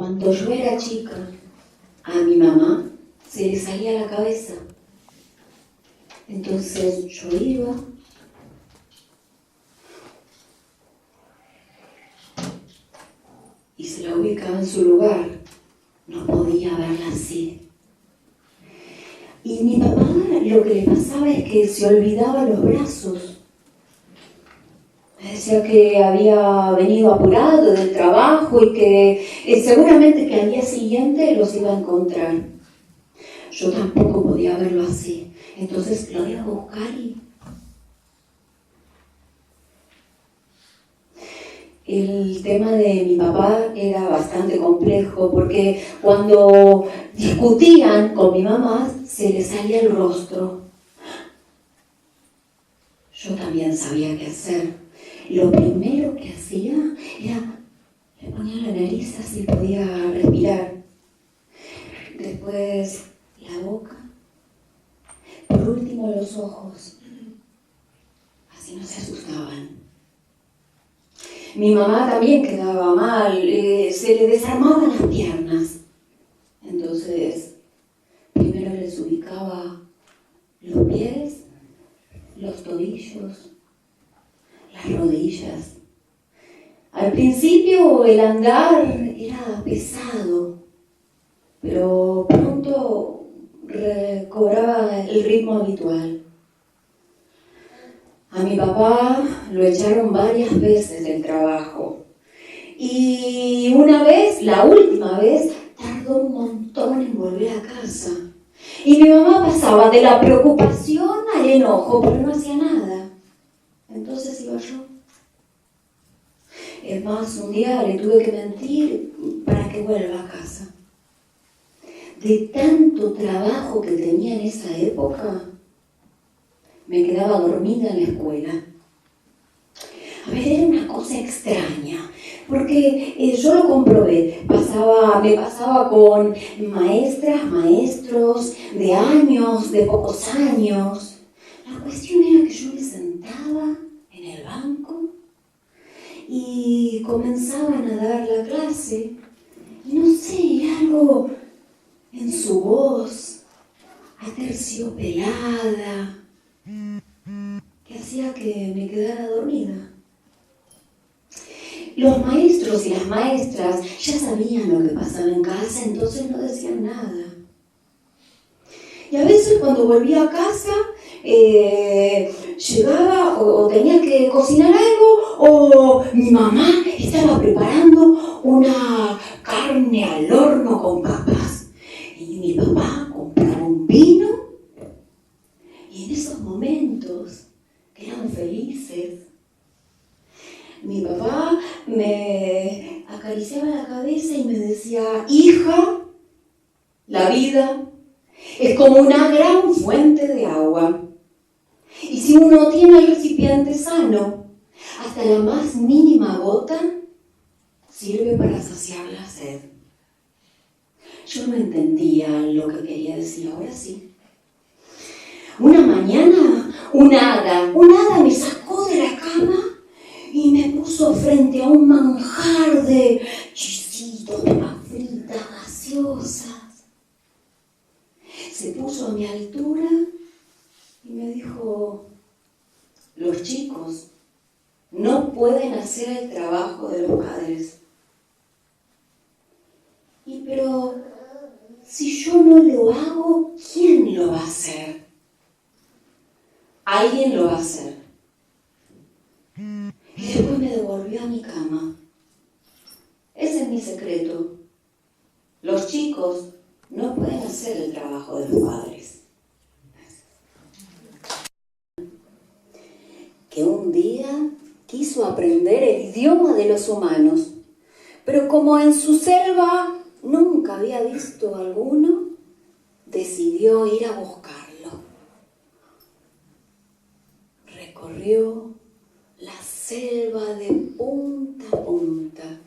cuando yo era chica, a mi mamá se le salía la cabeza. Entonces yo iba y se la ubicaba en su lugar. No podía verla así. Y mi papá lo que le pasaba es que se olvidaba los brazos. Me decía que había venido apurado del trabajo y que seguramente que al día siguiente los iba a encontrar. Yo tampoco podía verlo así. Entonces lo iba a buscar y... El tema de mi papá era bastante complejo porque cuando discutían con mi mamá se le salía el rostro. Yo también sabía qué hacer. Lo primero que hacía era le ponía la nariz así podía respirar. Después la boca. Por último los ojos. Así no se asustaban. Mi mamá también quedaba mal, se le desarmaban las piernas. Entonces, primero les ubicaba los pies, los tobillos, las rodillas. Al principio el andar era pesado, pero pronto recobraba el ritmo habitual. A mi papá lo echaron varias veces del trabajo. Y una vez, la última vez, tardó un montón en volver a casa. Y mi mamá pasaba de la preocupación al enojo, pero no hacía nada. Entonces iba yo. Es más, un día le tuve que mentir para que vuelva a casa. De tanto trabajo que tenía en esa época, me quedaba dormida en la escuela. A ver, era una cosa extraña, porque yo lo comprobé. Me pasaba con maestras, maestros de años, de pocos años. La cuestión era que yo me sentaba en el banco y comenzaban a dar la clase. Y no sé, algo en su voz, aterciopelada, que hacía que me quedara dormida. Los maestros y las maestras ya sabían lo que pasaba en casa, entonces no decían nada. Y a veces cuando volvía a casa, llegaba o tenía que cocinar algo, o mi mamá estaba preparando una carne al horno con papas. Y mi papá compraba un vino, y en esos momentos que eran felices, mi papá me acariciaba la cabeza y me decía: hija, la vida es como una gran fuente de agua. Y si uno tiene el recipiente sano, hasta la más mínima gota sirve para saciar la sed. Yo no entendía lo que quería decir, ahora sí. Una mañana, un hada me sacó de la cama y me puso frente a un manjar de chisitos, papas fritas, gaseosas. Se puso a mi altura y me dijo: los chicos no pueden hacer el trabajo de los padres. Pero si yo no lo hago, ¿quién lo va a hacer? Alguien lo va a hacer. Y después me devolvió a mi cama. Ese es mi secreto. Los chicos no pueden hacer el trabajo de los padres. Que un día quiso aprender el idioma de los humanos, pero como en su selva nunca había visto alguno, decidió ir a buscarlo. Recorrió la selva de punta a punta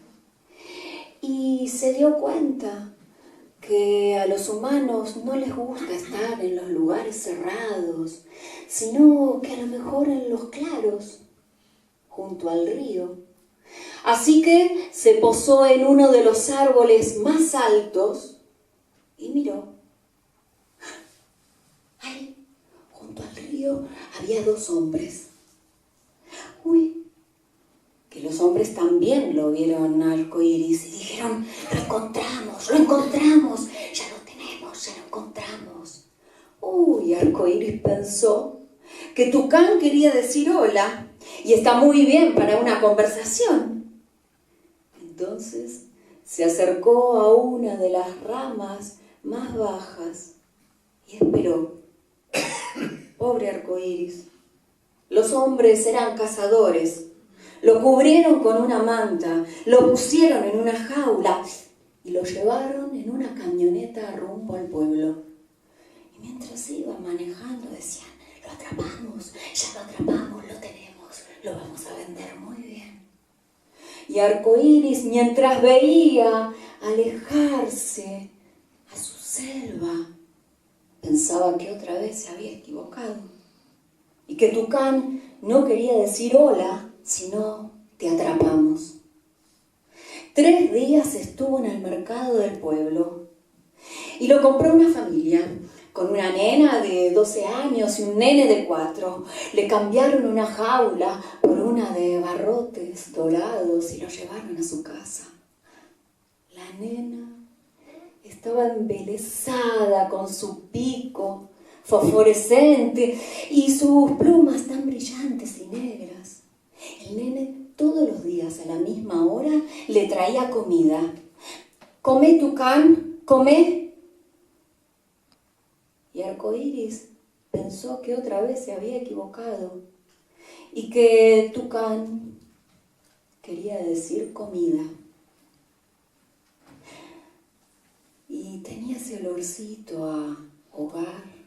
y se dio cuenta que a los humanos no les gusta estar en los lugares cerrados, sino que a lo mejor en los claros, junto al río, Así que se posó en uno de los árboles más altos y miró. Ahí, junto al río, había 2 hombres. Uy, que los hombres también lo vieron arcoíris y dijeron: lo encontramos, ya lo tenemos, ya lo encontramos. Uy, arcoíris pensó que Tucán quería decir hola y está muy bien para una conversación. Entonces se acercó a una de las ramas más bajas y esperó. Pobre arcoíris. Los hombres eran cazadores. Lo cubrieron con una manta, lo pusieron en una jaula y lo llevaron en una camioneta rumbo al pueblo. Y mientras iban manejando decían: lo atrapamos, ya lo atrapamos, lo tenemos, lo vamos a vender muy bien. Y arcoíris, mientras veía alejarse a su selva, pensaba que otra vez se había equivocado y que Tucán no quería decir hola, sino te atrapamos. 3 días estuvo en el mercado del pueblo y lo compró una familia con una nena de 12 años y un nene de 4. Le cambiaron una jaula por una de barrotes dorados y lo llevaron a su casa. La nena estaba embelesada con su pico fosforescente y sus plumas tan brillantes y negras. El nene todos los días a la misma hora le traía comida. «Come, Tucán, come». Y arcoíris pensó que otra vez se había equivocado y que Tucán quería decir comida. Y tenía ese olorcito a hogar.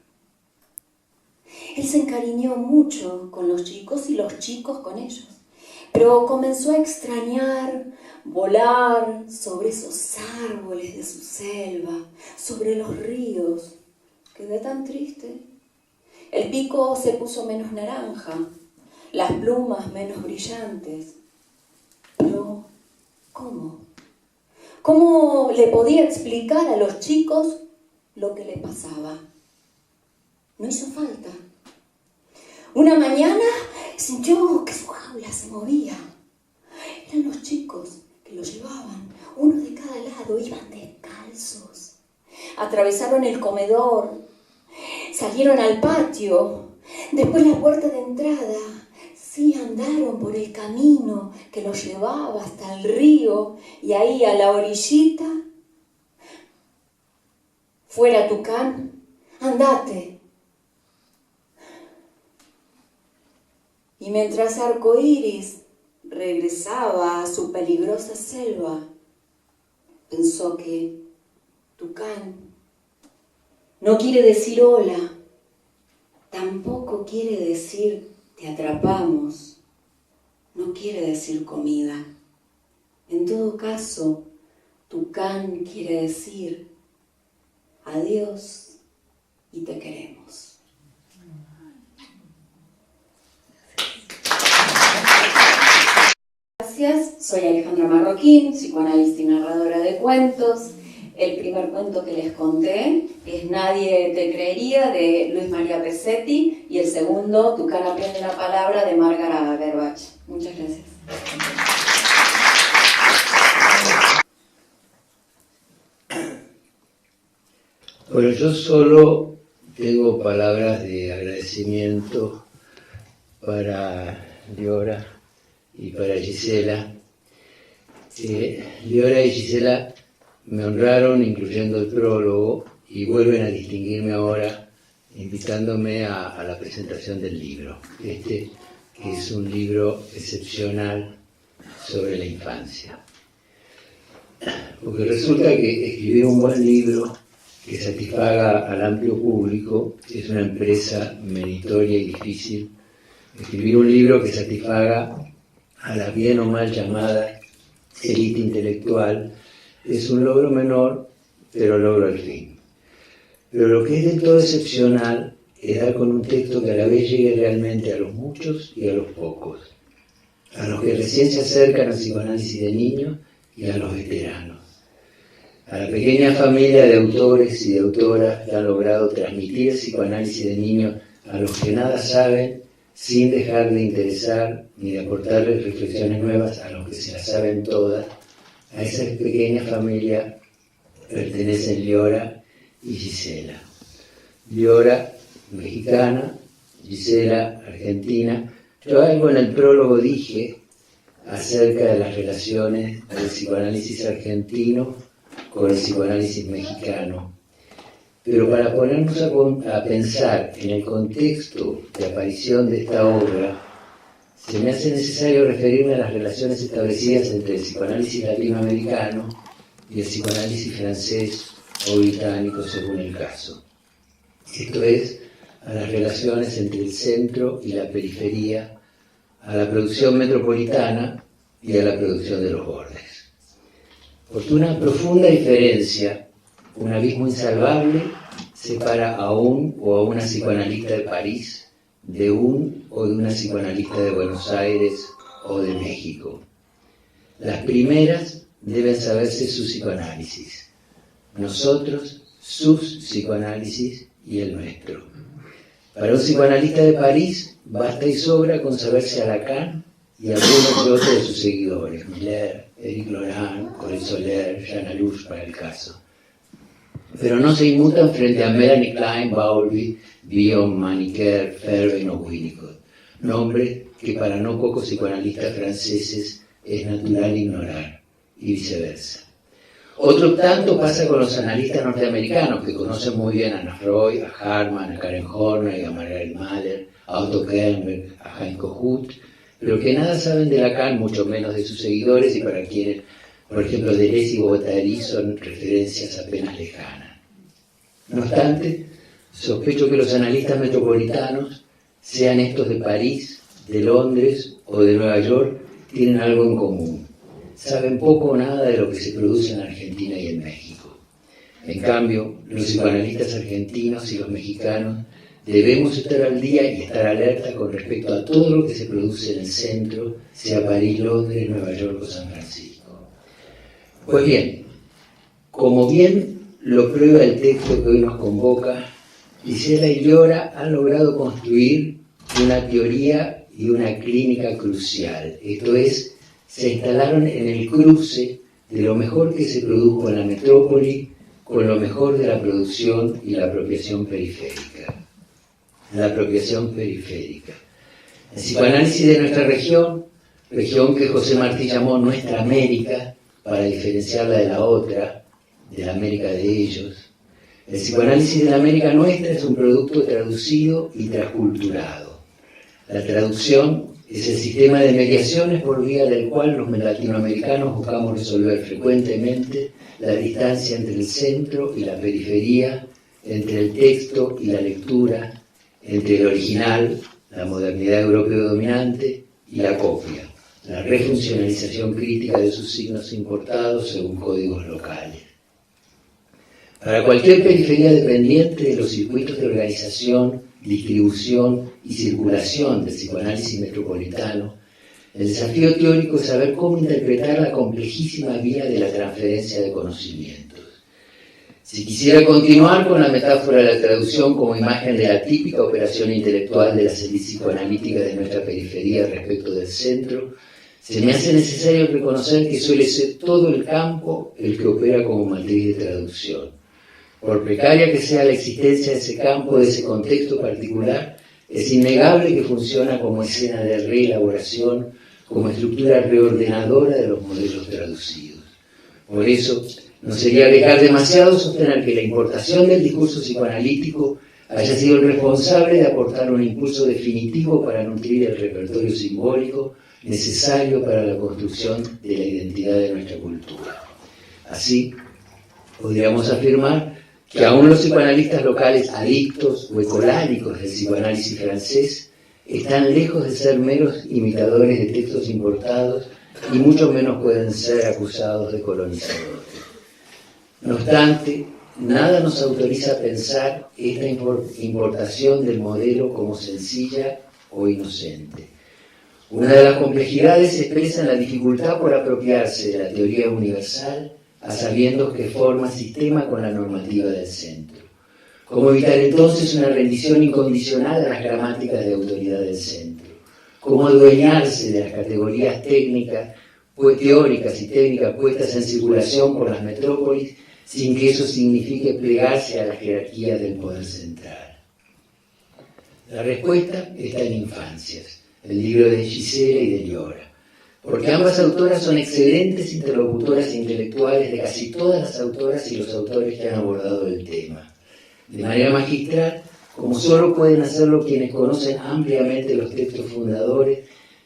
Él se encariñó mucho con los chicos y los chicos con ellos, pero comenzó a extrañar volar sobre esos árboles de su selva, sobre los ríos. Quedé tan triste. El pico se puso menos naranja, las plumas menos brillantes. Pero, ¿cómo? ¿Cómo le podía explicar a los chicos lo que le pasaba? No hizo falta. Una mañana sintió que su jaula se movía. Eran los chicos que lo llevaban, uno de cada lado, iban descalzos. Atravesaron el comedor, salieron al patio, después la puerta de entrada. Sí, andaron por el camino que los llevaba hasta el río y ahí a la orillita. «Fuera, Tucán, andate». Y mientras arcoíris regresaba a su peligrosa selva, pensó que Tucán no quiere decir hola, tampoco quiere decir te atrapamos, no quiere decir comida. En todo caso, Tucán quiere decir adiós y te queremos. Gracias, soy Alejandra Marroquín, psicoanalista y narradora de cuentos. El primer cuento que les conté es Nadie te creería, de Luis María Pesetti, y el segundo, Tucán aprende la palabra, de Margaret Berbach. Muchas gracias. Bueno, yo solo tengo palabras de agradecimiento para Liora y para Gisela. Liora y Gisela me honraron incluyendo el prólogo y vuelven a distinguirme ahora invitándome a la presentación del libro. Que es un libro excepcional sobre la infancia. Porque resulta que escribir un buen libro que satisfaga al amplio público es una empresa meritoria y difícil. Escribir un libro que satisfaga a la bien o mal llamada élite intelectual es un logro menor, pero logro al fin. Pero lo que es del todo excepcional es dar con un texto que a la vez llegue realmente a los muchos y a los pocos. a los que recién se acercan al psicoanálisis de niños y a los veteranos. A la pequeña familia de autores y de autoras que han logrado transmitir el psicoanálisis de niños a los que nada saben, sin dejar de interesar ni de aportarles reflexiones nuevas a los que se las saben todas, a esa pequeña familia pertenecen Liora y Gisela. Liora, mexicana, Gisela, argentina. Yo algo en el prólogo dije acerca de las relaciones del psicoanálisis argentino con el psicoanálisis mexicano. Pero para ponernos a pensar en el contexto de aparición de esta obra, se me hace necesario referirme a las relaciones establecidas entre el psicoanálisis latinoamericano y el psicoanálisis francés o británico, según el caso. Esto es, a las relaciones entre el centro y la periferia, a la producción metropolitana y a la producción de los bordes. Porque una profunda diferencia, un abismo insalvable, separa a un o a una psicoanalista de París de un o de una psicoanalista de Buenos Aires o de México. Las primeras deben saberse su psicoanálisis, nosotros sus psicoanálisis y el nuestro. Para un psicoanalista de París basta y sobra con saberse a Lacan y algunos de otros de sus seguidores, Miller, Éric Laurent, Corinne Soler, Jean Alouche para el caso. Pero no se inmutan frente a Melanie Klein, Bowlby, Bion, Manicure, Fairbairn o Winnicott, nombres que para no pocos psicoanalistas franceses es natural ignorar, y viceversa. Otro tanto pasa con los analistas norteamericanos, que conocen muy bien a Anna Freud, a Hartman, a Karen Horney, a Margaret Mahler, a Otto Kernberg, a Heinz Kohut, pero que nada saben de Lacan, mucho menos de sus seguidores, y para quienes, por ejemplo, Deleuze y Guattari son referencias apenas lejanas. No obstante, sospecho que los analistas metropolitanos, sean estos de París, de Londres o de Nueva York, tienen algo en común. Saben poco o nada de lo que se produce en Argentina y en México. En cambio, los psicoanalistas argentinos y los mexicanos debemos estar al día y estar alerta con respecto a todo lo que se produce en el centro, sea París, Londres, Nueva York o San Francisco. Pues bien, como bien lo prueba el texto que hoy nos convoca, Gisela y Liora han logrado construir una teoría y una clínica crucial. Esto es, se instalaron en el cruce de lo mejor que se produjo en la metrópoli con lo mejor de la producción y la apropiación periférica. La apropiación periférica. El psicoanálisis de nuestra región que José Martí llamó Nuestra América, para diferenciarla de la otra, de la América de ellos. El psicoanálisis de la América nuestra es un producto traducido y transculturado. La traducción es el sistema de mediaciones por vía del cual los latinoamericanos buscamos resolver frecuentemente la distancia entre el centro y la periferia, entre el texto y la lectura, entre el original, la modernidad europeo dominante, y la copia, la refuncionalización crítica de sus signos importados según códigos locales. Para cualquier periferia dependiente de los circuitos de organización, distribución y circulación del psicoanálisis metropolitano, el desafío teórico es saber cómo interpretar la complejísima vía de la transferencia de conocimientos. Si quisiera continuar con la metáfora de la traducción como imagen de la típica operación intelectual de la élite psicoanalítica de nuestra periferia respecto del centro, se me hace necesario reconocer que suele ser todo el campo el que opera como matriz de traducción. Por precaria que sea la existencia de ese campo, de ese contexto particular, es innegable que funciona como escena de reelaboración, como estructura reordenadora de los modelos traducidos. Por eso, no sería dejar demasiado sostener que la importación del discurso psicoanalítico haya sido el responsable de aportar un impulso definitivo para nutrir el repertorio simbólico necesario para la construcción de la identidad de nuestra cultura. Así, podríamos afirmar que aún los psicoanalistas locales adictos o ecolánicos del psicoanálisis francés están lejos de ser meros imitadores de textos importados y mucho menos pueden ser acusados de colonizadores. No obstante, nada nos autoriza a pensar esta importación del modelo como sencilla o inocente. Una de las complejidades se expresa en la dificultad por apropiarse de la teoría universal a sabiendas que forma sistema con la normativa del centro. ¿Cómo evitar entonces una rendición incondicional a las gramáticas de autoridad del centro? ¿Cómo adueñarse de las categorías técnicas, teóricas y técnicas puestas en circulación por las metrópolis sin que eso signifique plegarse a las jerarquías del poder central? La respuesta está en Infancias, el libro de Gisela y de Liora, porque ambas autoras son excelentes interlocutoras intelectuales de casi todas las autoras y los autores que han abordado el tema. De manera magistral, como solo pueden hacerlo quienes conocen ampliamente los textos fundadores,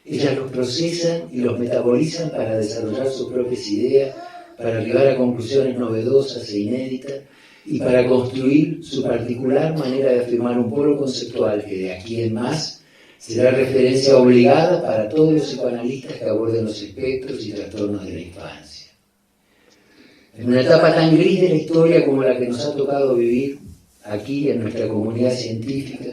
ellas los procesan y los metabolizan para desarrollar sus propias ideas, para arribar a conclusiones novedosas e inéditas y para construir su particular manera de afirmar un polo conceptual que de aquí en más será referencia obligada para todos los psicoanalistas que aborden los espectros y trastornos de la infancia. En una etapa tan gris de la historia como la que nos ha tocado vivir aquí en nuestra comunidad científica,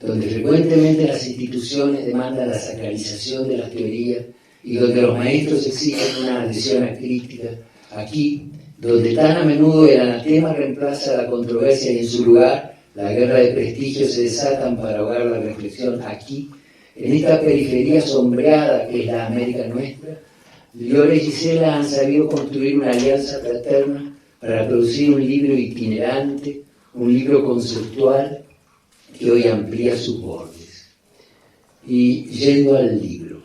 donde frecuentemente las instituciones demandan la sacralización de las teorías y donde los maestros exigen una adhesión acrítica, aquí, donde tan a menudo el anatema reemplaza la controversia y en su lugar la guerra de prestigio se desatan para ahogar la reflexión, aquí, en esta periferia sombreada que es la América nuestra, Liora y Gisela han sabido construir una alianza fraterna para producir un libro itinerante, un libro conceptual que hoy amplía sus bordes. Y yendo al libro,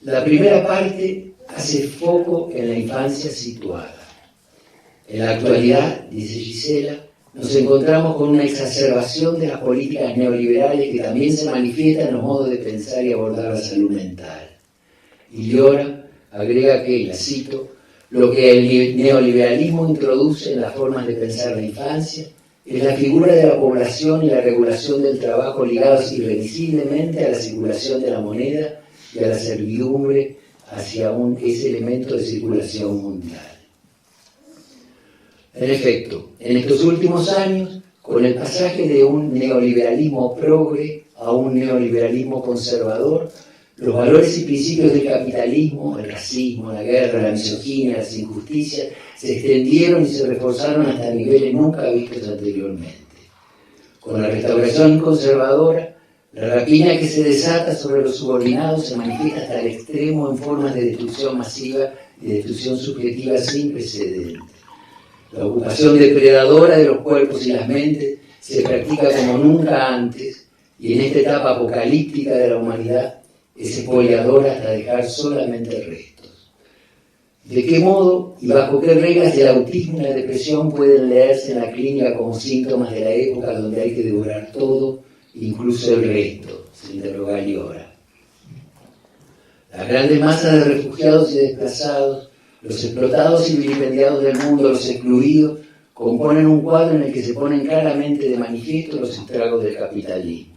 la primera parte hace foco en la infancia situada. En la actualidad, dice Gisela, nos encontramos con una exacerbación de las políticas neoliberales que también se manifiestan en los modos de pensar y abordar la salud mental. Y Liora agrega que, y la cito, lo que el neoliberalismo introduce en las formas de pensar la infancia es la figura de la población y la regulación del trabajo ligados irremisiblemente a la circulación de la moneda y a la servidumbre hacia ese elemento de circulación mundial. En efecto, en estos últimos años, con el pasaje de un neoliberalismo progre a un neoliberalismo conservador, los valores y principios del capitalismo, el racismo, la guerra, la misoginia, las injusticias, se extendieron y se reforzaron hasta niveles nunca vistos anteriormente. Con la restauración conservadora, la rapiña que se desata sobre los subordinados se manifiesta hasta el extremo en formas de destrucción masiva y destrucción subjetiva sin precedentes. La ocupación depredadora de los cuerpos y las mentes se practica como nunca antes y en esta etapa apocalíptica de la humanidad es expoliadora hasta dejar solamente restos. ¿De qué modo y bajo qué reglas el autismo y la depresión pueden leerse en la clínica como síntomas de la época donde hay que devorar todo, incluso el resto? Se interroga Liora. Las grandes masas de refugiados y desplazados, los explotados y vilipendiados del mundo, los excluidos, componen un cuadro en el que se ponen claramente de manifiesto los estragos del capitalismo.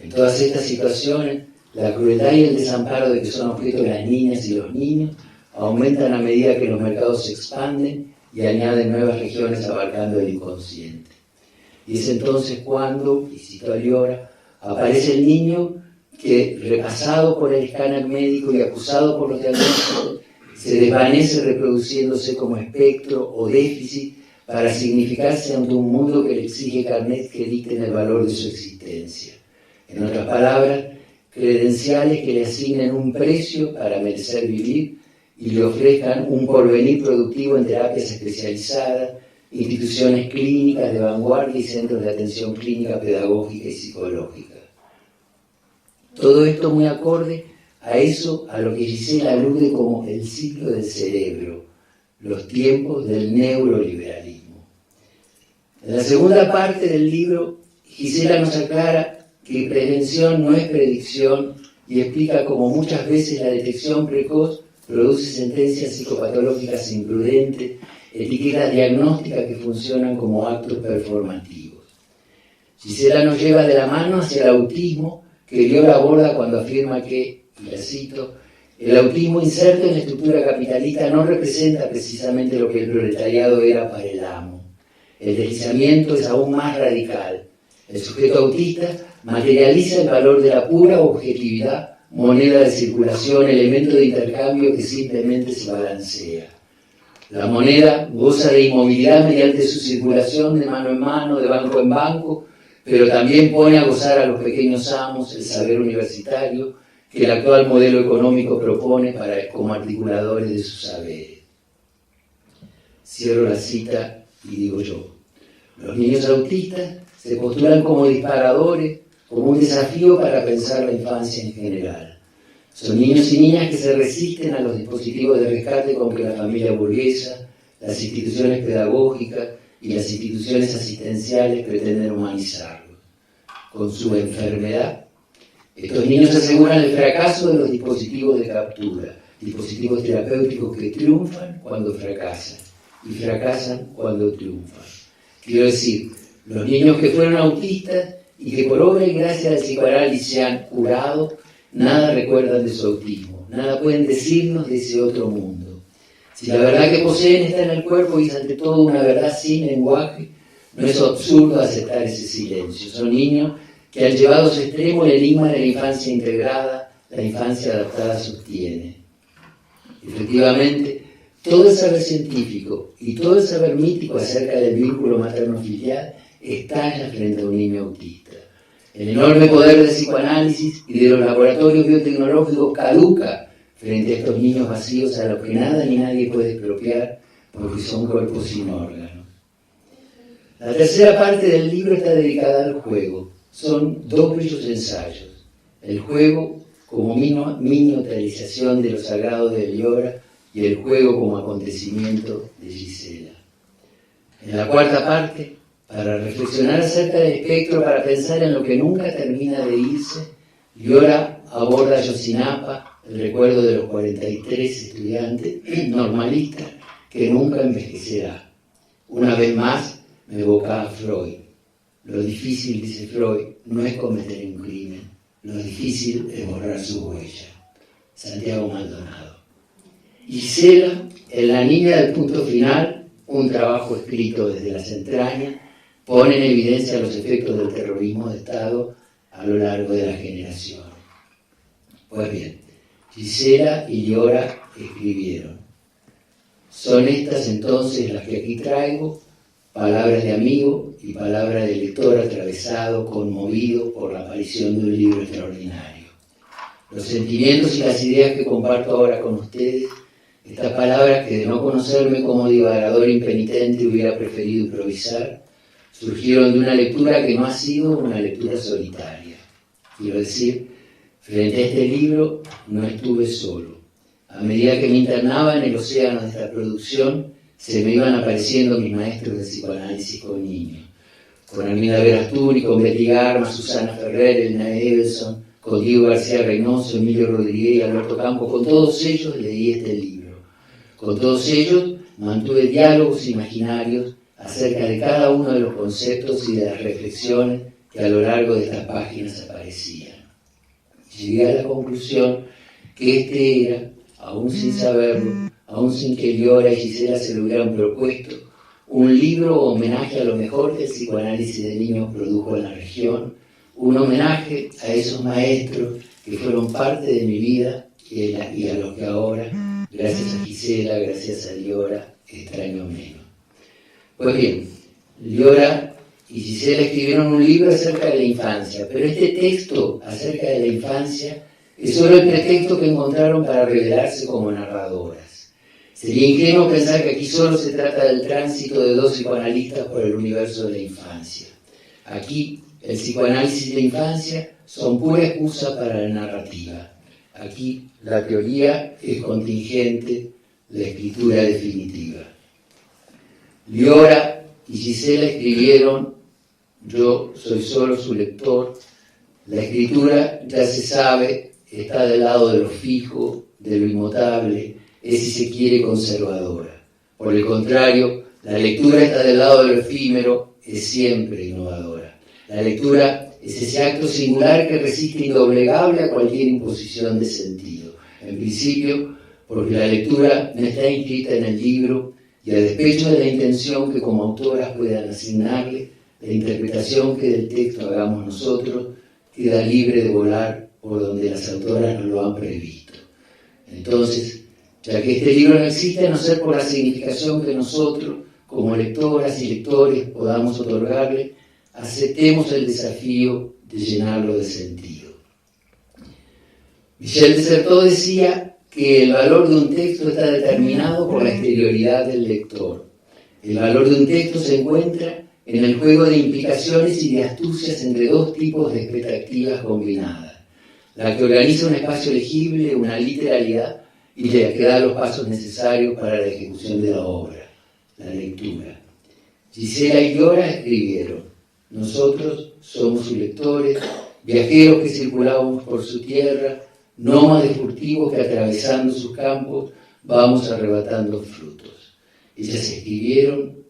En todas estas situaciones, la crueldad y el desamparo de que son objeto las niñas y los niños aumentan a medida que los mercados se expanden y añaden nuevas regiones abarcando el inconsciente. Y es entonces cuando, y cito a Liora, aparece el niño que, repasado por el escáner médico y acusado por los diagnósticos, se desvanece reproduciéndose como espectro o déficit para significarse ante un mundo que le exige carnet que dicten el valor de su existencia. En otras palabras, credenciales que le asignen un precio para merecer vivir y le ofrezcan un porvenir productivo en terapias especializadas, instituciones clínicas de vanguardia y centros de atención clínica, pedagógica y psicológica. Todo esto muy acorde a eso a lo que Gisela alude como el ciclo del cerebro, los tiempos del neuroliberalismo. En la segunda parte del libro, Gisela nos aclara que prevención no es predicción y explica cómo muchas veces la detección precoz produce sentencias psicopatológicas imprudentes, etiquetas diagnósticas que funcionan como actos performativos. Gisela nos lleva de la mano hacia el autismo que Liora aborda cuando afirma que, y la cito, el autismo inserto en la estructura capitalista no representa precisamente lo que el proletariado era para el amo. El deslizamiento es aún más radical. El sujeto autista materializa el valor de la pura objetividad moneda de circulación, elemento de intercambio que simplemente se balancea. La moneda goza de inmovilidad mediante su circulación de mano en mano, de banco en banco, pero también pone a gozar a los pequeños amos el saber universitario que el actual modelo económico propone como articuladores de sus saberes. Cierro la cita y digo yo, los niños autistas se postulan como disparadores, como un desafío para pensar la infancia en general. Son niños y niñas que se resisten a los dispositivos de rescate con que la familia burguesa, las instituciones pedagógicas y las instituciones asistenciales pretenden humanizarlos. Con su enfermedad, estos niños aseguran el fracaso de los dispositivos de captura, dispositivos terapéuticos que triunfan cuando fracasan y fracasan cuando triunfan. Quiero decir, los niños que fueron autistas y que por obra y gracia del psicoanálisis se han curado, nada recuerdan de su autismo, nada pueden decirnos de ese otro mundo. Si la verdad que poseen está en el cuerpo y es ante todo una verdad sin lenguaje, no es absurdo aceptar ese silencio. Son niños que han llevado a su extremo el enigma de la infancia integrada, la infancia adaptada sostiene. Efectivamente, todo el saber científico y todo el saber mítico acerca del vínculo materno-filial estalla frente a un niño autista. El enorme poder del psicoanálisis y de los laboratorios biotecnológicos caduca frente a estos niños vacíos a los que nada ni nadie puede expropiar porque son cuerpos sin órganos. La tercera parte del libro está dedicada al juego. Son dos bellos ensayos. El juego como miniaturización de lo sagrado de Eliora y el juego como acontecimiento de Gisela. En la cuarta parte, para reflexionar acerca del espectro, para pensar en lo que nunca termina de irse, Eliora aborda a Yosinapa, el recuerdo de los 43 estudiantes normalistas que nunca envejecerá. Una vez más me evoca a Freud. Lo difícil, dice Freud, no es cometer un crimen, lo difícil es borrar su huella. Santiago Maldonado. Gisela, en La niña del punto final, un trabajo escrito desde las entrañas, pone en evidencia los efectos del terrorismo de Estado a lo largo de las generaciones. Pues bien, Gisela y Eliora escribieron. Son estas entonces las que aquí traigo, palabras de amigo y palabras de lector atravesado, conmovido por la aparición de un libro extraordinario. Los sentimientos y las ideas que comparto ahora con ustedes, estas palabras que de no conocerme como divagador impenitente hubiera preferido improvisar, surgieron de una lectura que no ha sido una lectura solitaria. Quiero decir, frente a este libro no estuve solo. A medida que me internaba en el océano de esta producción, se me iban apareciendo mis maestros de psicoanálisis con niños. Con Arminda Verasturi, con Betty Garma, Susana Ferrer, Elena Edelson, con Diego García Reynoso, Emilio Rodríguez y Alberto Campos, con todos ellos leí este libro. Con todos ellos mantuve diálogos imaginarios acerca de cada uno de los conceptos y de las reflexiones que a lo largo de estas páginas aparecían. Llegué a la conclusión que este era, aún sin saberlo, aún sin que Eliora y Gisela se lo hubieran propuesto, un libro homenaje a lo mejor que el psicoanálisis de niños produjo en la región, un homenaje a esos maestros que fueron parte de mi vida y a los que ahora, gracias a Gisela, gracias a Eliora, extraño menos. Pues bien, Eliora y Gisela escribieron un libro acerca de la infancia, pero este texto acerca de la infancia es solo el pretexto que encontraron para revelarse como narradoras. Sería ingenuo pensar que aquí solo se trata del tránsito de dos psicoanalistas por el universo de la infancia. Aquí, el psicoanálisis y la infancia son pura excusa para la narrativa. Aquí, la teoría es contingente, la escritura definitiva. Eliora y Gisela escribieron, yo soy solo su lector. La escritura, ya se sabe, está del lado de lo fijo, de lo inmutable, es, si se quiere, conservadora. Por el contrario, la lectura está del lado de lo efímero, es siempre innovadora. La lectura es ese acto singular que resiste indoblegable a cualquier imposición de sentido. En principio, porque la lectura no está inscrita en el libro y a despecho de la intención que como autoras puedan asignarle, la interpretación que del texto hagamos nosotros queda libre de volar o donde las autoras no lo han previsto. Entonces, ya que este libro no existe, a no ser por la significación que nosotros, como lectoras y lectores, podamos otorgarle, aceptemos el desafío de llenarlo de sentido. Michel de Certeau decía que el valor de un texto está determinado por la exterioridad del lector. El valor de un texto se encuentra en el juego de implicaciones y de astucias entre dos tipos de expectativas combinadas. La que organiza un espacio legible, una literalidad, y la que da los pasos necesarios para la ejecución de la obra, la lectura. Gisela y Giora escribieron: nosotros somos sus lectores, viajeros que circulamos por su tierra, nómades furtivos que atravesando sus campos vamos arrebatando frutos. Ellas escribieron,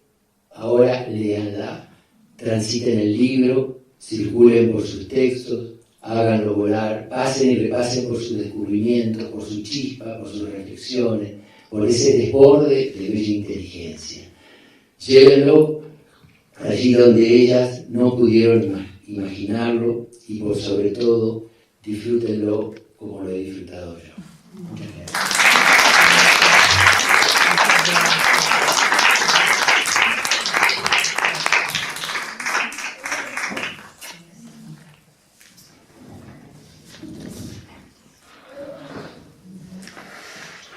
ahora léanla, transiten el libro, circulen por sus textos, háganlo volar, pasen y repasen por sus descubrimientos, por su chispa, por sus reflexiones, por ese desborde de bella inteligencia. Llévenlo allí donde ellas no pudieron imaginarlo y por sobre todo disfrútenlo como lo he disfrutado yo. Muchas gracias.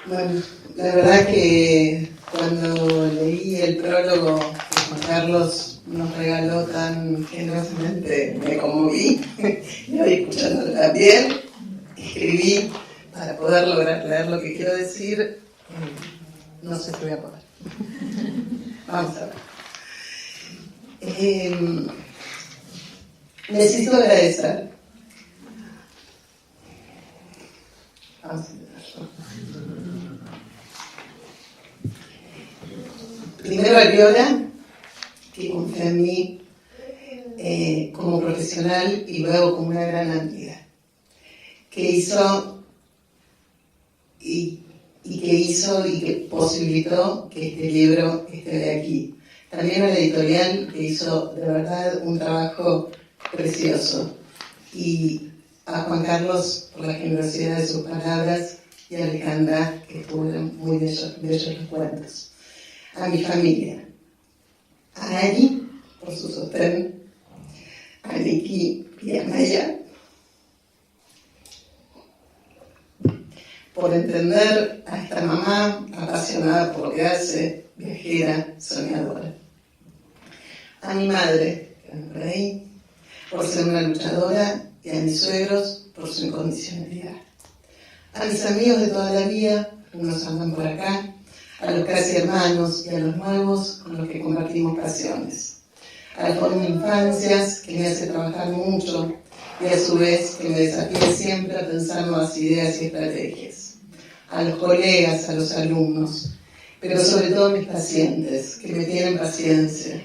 Bueno, la verdad que cuando leí el prólogo que Juan Carlos nos regaló tan generosamente, me conmoví. Y hoy escuchándolo también, escribí para poder lograr leer lo que quiero decir. No sé si voy a poder. Vamos a ver. Necesito agradecer. Vamos a ver. Primero a Giora, que confía en mí como profesional y luego como una gran amiga, que hizo y que posibilitó que este libro esté aquí. También a la editorial, que hizo de verdad un trabajo precioso, y a Juan Carlos por la generosidad de sus palabras, y a Alejandra, que fueron muy bellos los cuentos. A mi familia, a Ari por su sostén, a Niki y a Maya por entender a esta mamá apasionada por lo que hace, viajera, soñadora. A mi madre, que anda por ahí, por ser una luchadora, y a mis suegros por su incondicionalidad. A mis amigos de toda la vida, unos andan por acá, a los casi hermanos y a los nuevos con los que compartimos pasiones. Al fondo de infancias, que me hace trabajar mucho y a su vez que me desafía siempre a pensar nuevas ideas y estrategias. A los colegas, a los alumnos, pero sobre todo a mis pacientes, que me tienen paciencia,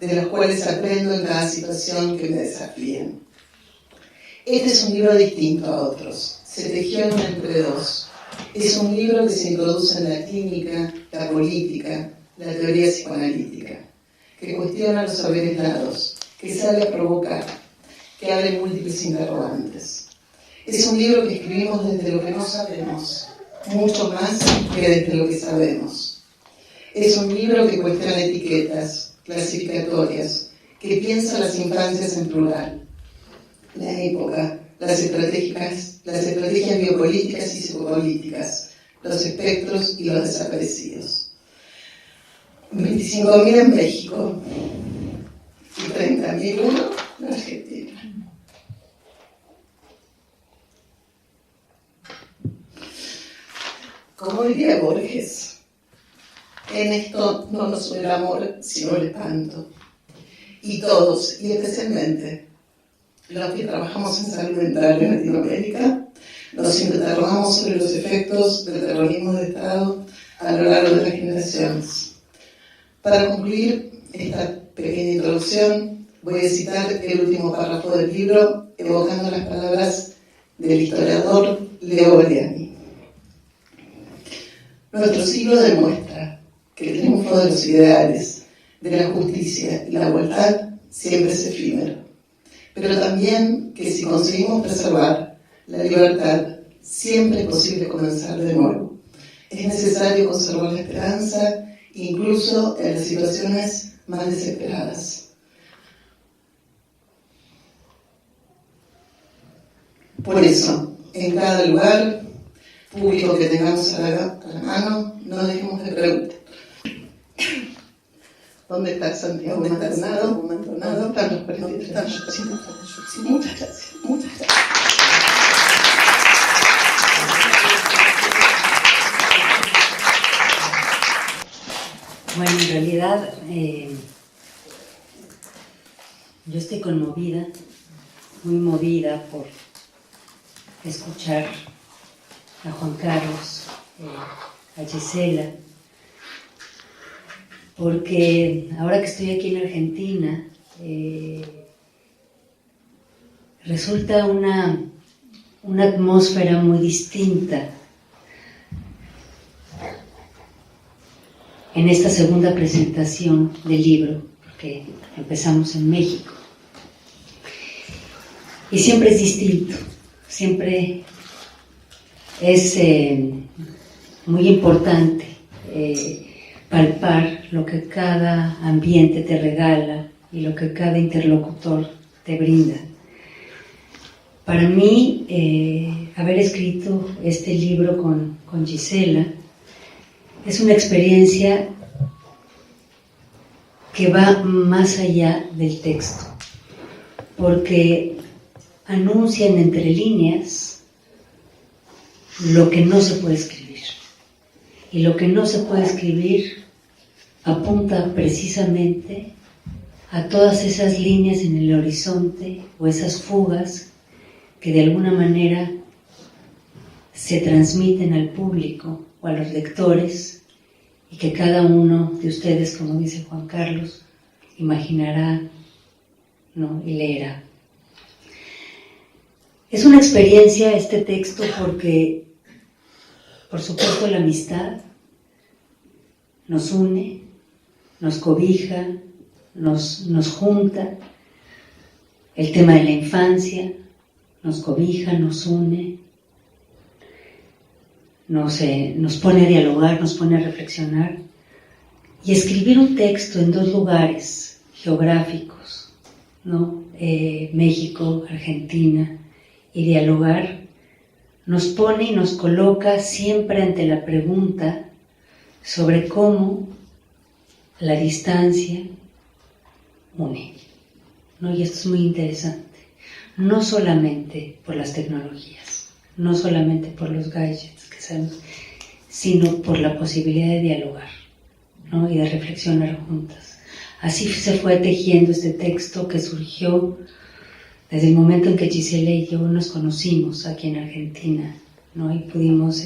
de los cuales aprendo en cada situación que me desafían. Este es un libro distinto a otros. Se tejió en un entre dos. Es un libro que se introduce en la clínica, la política, la teoría psicoanalítica, que cuestiona los saberes dados, que sale a provocar, que abre múltiples interrogantes. Es un libro que escribimos desde lo que no sabemos, mucho más que desde lo que sabemos. Es un libro que cuestiona etiquetas, clasificatorias, que piensa las infancias en plural, la época, las estrategias biopolíticas y psicopolíticas, los espectros y los desaparecidos. 25.000 en México y 30.001 en Argentina. Como diría Borges, en esto no nos une el amor, sino el espanto. Y todos, y especialmente los que trabajamos en salud mental en Latinoamérica, nos interrogamos sobre los efectos del terrorismo de Estado a lo largo de las generaciones. Para concluir esta pequeña introducción, voy a citar el último párrafo del libro, evocando las palabras del historiador Leo Goriani. Nuestro siglo demuestra que el triunfo de los ideales, de la justicia y la igualdad siempre es efímero, pero también que si conseguimos preservar la libertad. Siempre es posible comenzar de nuevo. Es necesario conservar la esperanza, incluso en las situaciones más desesperadas. Por eso, en cada lugar público que tengamos a la mano, no dejemos de preguntar. ¿Dónde está Santiago Maldonado? ¿Dónde están los periodistas? Muchas gracias, muchas gracias. Bueno, en realidad yo estoy conmovida, muy movida por escuchar a Juan Carlos, a Gisela, porque ahora que estoy aquí en Argentina, resulta una atmósfera muy distinta en esta segunda presentación del libro, que empezamos en México. Y siempre es distinto, siempre es muy importante palpar lo que cada ambiente te regala y lo que cada interlocutor te brinda. Para mí, haber escrito este libro con Gisela es una experiencia que va más allá del texto, porque anuncian entre líneas lo que no se puede escribir. Y lo que no se puede escribir apunta precisamente a todas esas líneas en el horizonte o esas fugas que de alguna manera se transmiten al público o a los lectores y que cada uno de ustedes, como dice Juan Carlos, imaginará, ¿no? Y leerá. Es una experiencia este texto porque, por supuesto, la amistad nos une, nos cobija, nos junta. El tema de la infancia nos cobija, nos une, nos pone a dialogar, nos pone a reflexionar. Y escribir un texto en dos lugares geográficos, ¿no? México, Argentina, y dialogar, nos pone y nos coloca siempre ante la pregunta sobre cómo la distancia une, ¿no? Y esto es muy interesante, no solamente por las tecnologías, no solamente por los gadgets que sabemos, sino por la posibilidad de dialogar, ¿no? Y de reflexionar juntas. Así se fue tejiendo este texto que surgió desde el momento en que Gisela y yo nos conocimos aquí en Argentina, ¿no? Y pudimos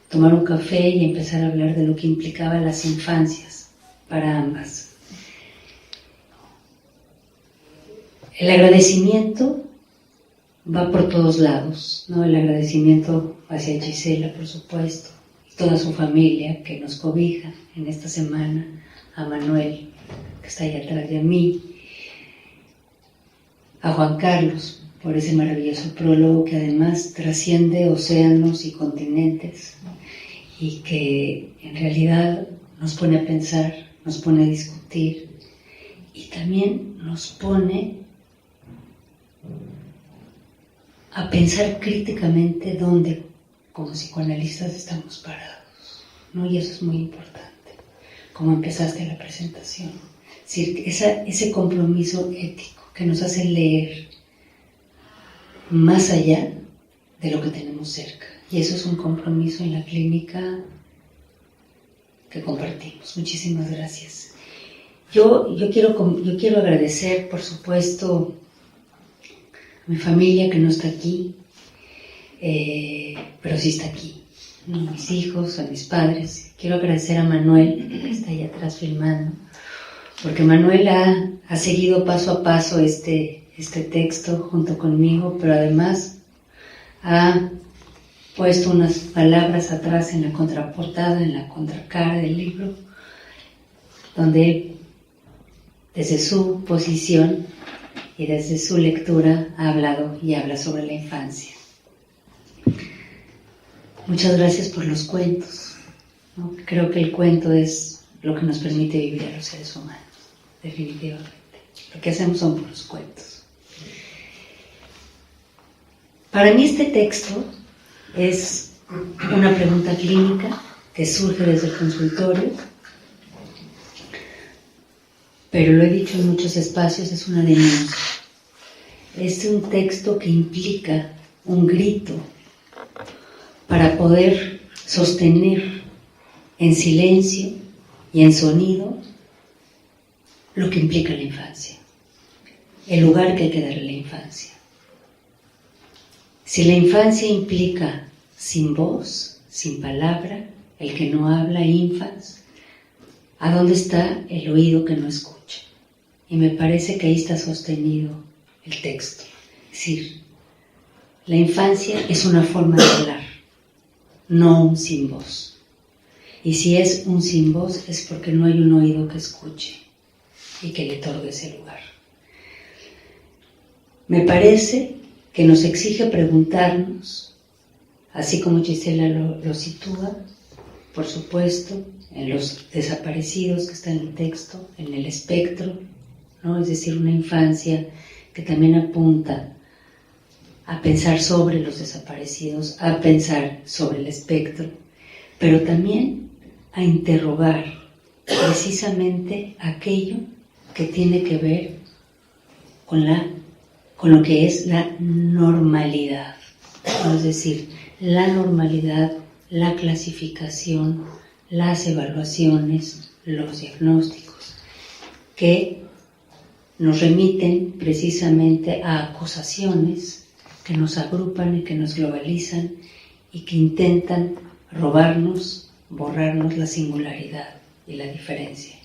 tomar un café y empezar a hablar de lo que implicaba las infancias para ambas. El agradecimiento va por todos lados, ¿no? El agradecimiento hacia Gisela, por supuesto, y toda su familia que nos cobija en esta semana, a Manuel, que está ahí atrás de mí, a Juan Carlos, por ese maravilloso prólogo que además trasciende océanos y continentes y que en realidad nos pone a pensar, nos pone a discutir y también nos pone a pensar críticamente dónde, como psicoanalistas, estamos parados, ¿no? Y eso es muy importante, como empezaste la presentación. Es decir, ese compromiso ético que nos hace leer más allá de lo que tenemos cerca. Y eso es un compromiso en la clínica que compartimos. Muchísimas gracias. Yo quiero agradecer, por supuesto, a mi familia que no está aquí, pero sí está aquí, ¿no? A mis hijos, a mis padres. Quiero agradecer a Manuel, que está ahí atrás filmando, porque Manuel ha seguido paso a paso este texto junto conmigo, pero además ha puesto unas palabras atrás en la contraportada, en la contracara del libro, donde él, desde su posición, y desde su lectura ha hablado y habla sobre la infancia. Muchas gracias por los cuentos, ¿no? Creo que el cuento es lo que nos permite vivir a los seres humanos, definitivamente. Lo que hacemos son puros cuentos. Para mí este texto es una pregunta clínica que surge desde el consultorio, pero lo he dicho en muchos espacios, es una denuncia. Es un texto que implica un grito para poder sostener en silencio y en sonido lo que implica la infancia, el lugar que hay que darle a la infancia. Si la infancia implica sin voz, sin palabra, el que no habla, infans, ¿a dónde está el oído que no escucha? Y me parece que ahí está sostenido el texto. Es decir, la infancia es una forma de hablar, no un sin voz. Y si es un sin voz es porque no hay un oído que escuche y que le otorgue ese lugar. Me parece que nos exige preguntarnos, así como Gisela lo sitúa, por supuesto, en los desaparecidos que está en el texto, en el espectro, ¿no? Es decir, una infancia que también apunta a pensar sobre los desaparecidos, a pensar sobre el espectro, pero también a interrogar precisamente aquello que tiene que ver con lo que es la normalidad, es decir, la normalidad, la clasificación, las evaluaciones, los diagnósticos, que nos remiten precisamente a acusaciones que nos agrupan y que nos globalizan y que intentan robarnos, borrarnos la singularidad y la diferencia.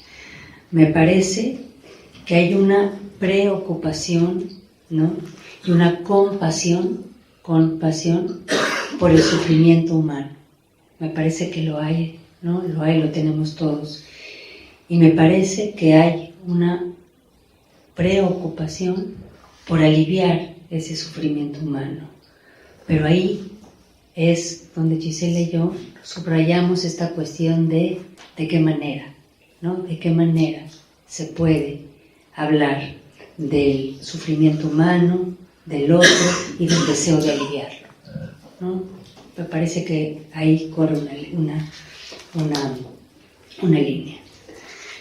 Me parece que hay una preocupación, ¿no? Y una compasión por el sufrimiento humano. Me parece que lo hay, ¿no? Lo hay, lo tenemos todos. Y me parece que hay una preocupación por aliviar ese sufrimiento humano. Pero ahí es donde Gisela y yo subrayamos esta cuestión de qué manera, ¿no? De qué manera se puede hablar del sufrimiento humano, del otro y del deseo de aliviarlo, ¿no? Me parece que ahí corre una línea.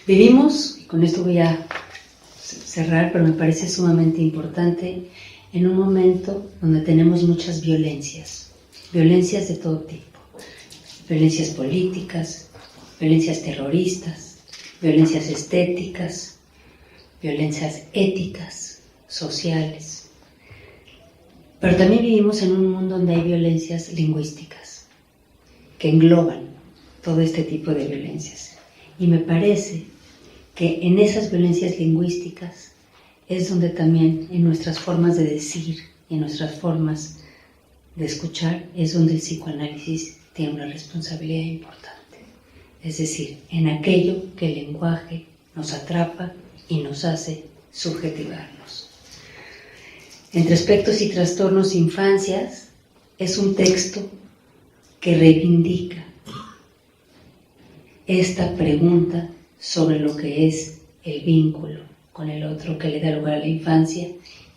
Vivimos, y con esto voy a cerrar, pero me parece sumamente importante, en un momento donde tenemos muchas violencias de todo tipo, violencias políticas, violencias terroristas, violencias estéticas, violencias éticas, sociales. Pero también vivimos en un mundo donde hay violencias lingüísticas que engloban todo este tipo de violencias. Y me parece que en esas violencias lingüísticas es donde también en nuestras formas de decir y en nuestras formas de escuchar es donde el psicoanálisis tiene una responsabilidad importante. Es decir, en aquello que el lenguaje nos atrapa y nos hace subjetivarnos. Entre aspectos y trastornos infancias es un texto que reivindica esta pregunta sobre lo que es el vínculo con el otro, que le da lugar a la infancia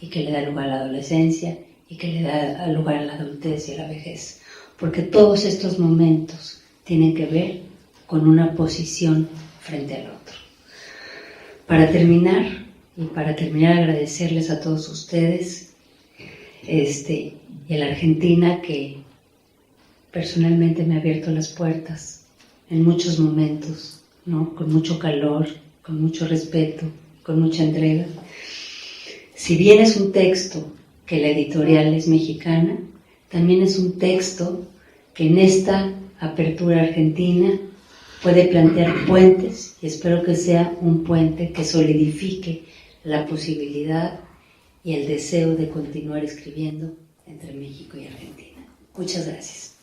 y que le da lugar a la adolescencia y que le da lugar a la adultez y a la vejez. Porque todos estos momentos tienen que ver con una posición frente al otro. Para terminar agradecerles a todos ustedes y a la Argentina que personalmente me ha abierto las puertas en muchos momentos, ¿no? Con mucho calor, con mucho respeto, con mucha entrega. Si bien es un texto que la editorial es mexicana, también es un texto que en esta apertura argentina puede plantear puentes y espero que sea un puente que solidifique la posibilidad y el deseo de continuar escribiendo entre México y Argentina. Muchas gracias.